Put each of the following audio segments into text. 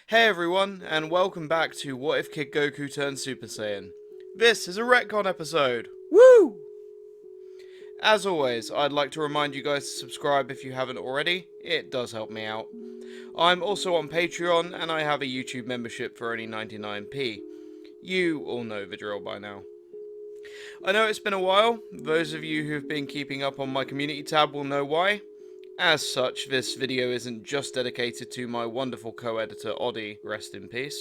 Hey everyone, and welcome back to What If Kid Goku Turned Super Saiyan. This is a RETCON episode. Woo! As always, I'd like to remind you guys to subscribe if you haven't already. It does help me out. I'm also on Patreon, and I have a YouTube membership for only 99p. You all know the drill by now. I know it's been a while. Those of you who've been keeping up on my community tab will know why. As such, this video isn't just dedicated to my wonderful co-editor Oddy, rest in peace,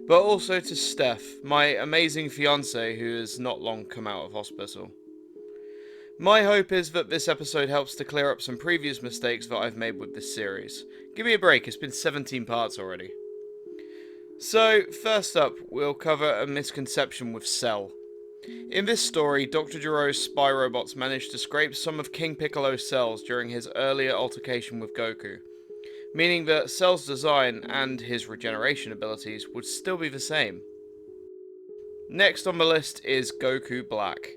but also to Steph, my amazing fiancé who has not long come out of hospital. My hope is that this episode helps to clear up some previous mistakes that I've made with this series. Give me a break, it's been 17 parts already. So, first up, we'll cover a misconception with Cell. In this story, Dr. Gero's spy robots managed to scrape some of King Piccolo's cells during his earlier altercation with Goku, meaning that Cell's design and his regeneration abilities would still be the same. Next on the list is Goku Black.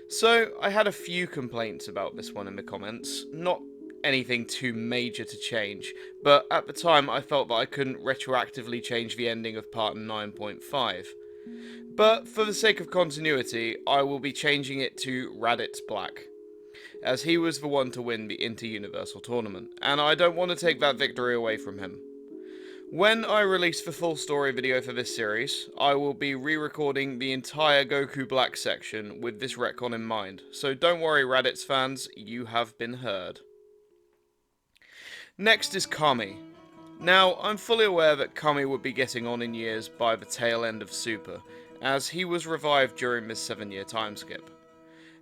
So, I had a few complaints about this one in the comments, not anything too major to change, but at the time I felt that I couldn't retroactively change the ending of part 9.5. But for the sake of continuity, I will be changing it to Raditz Black, as he was the one to win the Inter-Universal Tournament, and I don't want to take that victory away from him. When I release the full story video for this series, I will be re-recording the entire Goku Black section with this retcon in mind, so don't worry Raditz fans, you have been heard. Next is Kami. Now, I'm fully aware that Kami would be getting on in years by the tail end of Super, as he was revived during this 7-year time skip.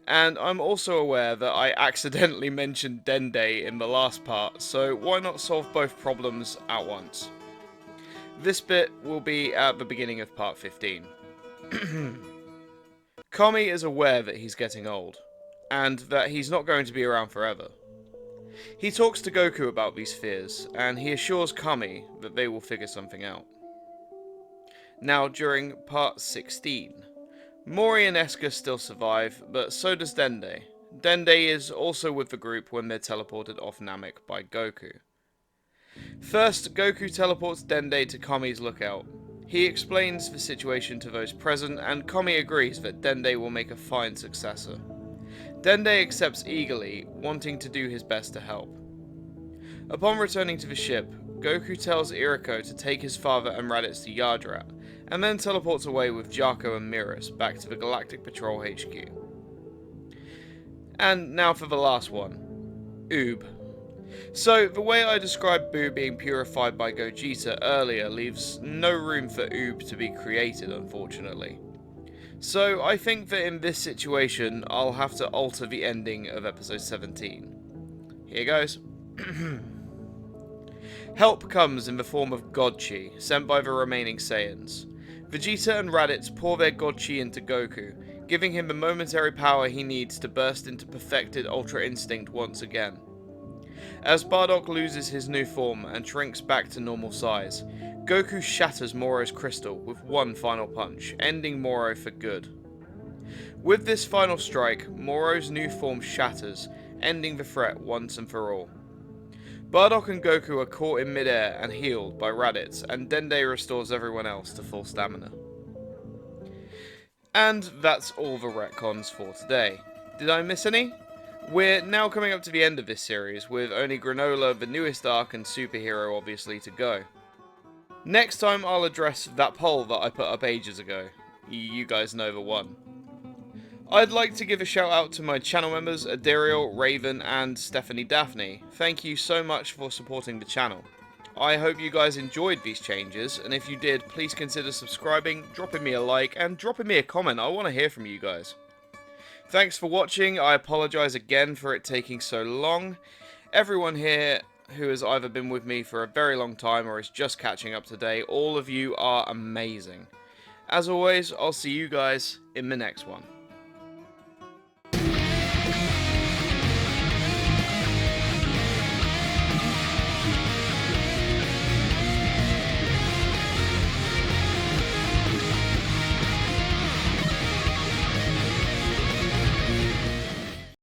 And I'm also aware that I accidentally mentioned Dende in the last part, so why not solve both problems at once? This bit will be at the beginning of part 15. Kami is aware that he's getting old, and that he's not going to be around forever. He talks to Goku about these fears, and he assures Kami that they will figure something out. Now, during part 16, Mori and Eska still survive, but so does Dende. Dende is also with the group when they're teleported off Namek by Goku. First, Goku teleports Dende to Kami's lookout. He explains the situation to those present, and Kami agrees that Dende will make a fine successor. Dende accepts eagerly, wanting to do his best to help. Upon returning to the ship, Goku tells Iriko to take his father and Raditz to Yardrat, and then teleports away with Jaco and Miras back to the Galactic Patrol HQ. And now for the last one, Oob. So, the way I described Boo being purified by Gogeta earlier leaves no room for Oob to be created, unfortunately. So, I think that in this situation, I'll have to alter the ending of episode 17. Here goes. Help comes in the form of God Chi, sent by the remaining Saiyans. Vegeta and Raditz pour their God Chi into Goku, giving him the momentary power he needs to burst into perfected Ultra Instinct once again. As Bardock loses his new form and shrinks back to normal size, Goku shatters Moro's crystal with one final punch, ending Moro for good. With this final strike, Moro's new form shatters, ending the threat once and for all. Bardock and Goku are caught in midair and healed by Raditz, and Dende restores everyone else to full stamina. And that's all the retcons for today. Did I miss any? We're now coming up to the end of this series, with only Granola, the newest arc, and Superhero obviously to go. Next time I'll address that poll that I put up ages ago. You guys know the one. I'd like to give a shout out to my channel members Adiriel, Raven, and Stephanie Daphne. Thank you so much for supporting the channel. I hope you guys enjoyed these changes, and if you did, please consider subscribing, dropping me a like, and dropping me a comment. I want to hear from you guys. Thanks for watching. I apologise again for it taking so long. Everyone here who has either been with me for a very long time or is just catching up today, all of you are amazing. As always, I'll see you guys in the next one.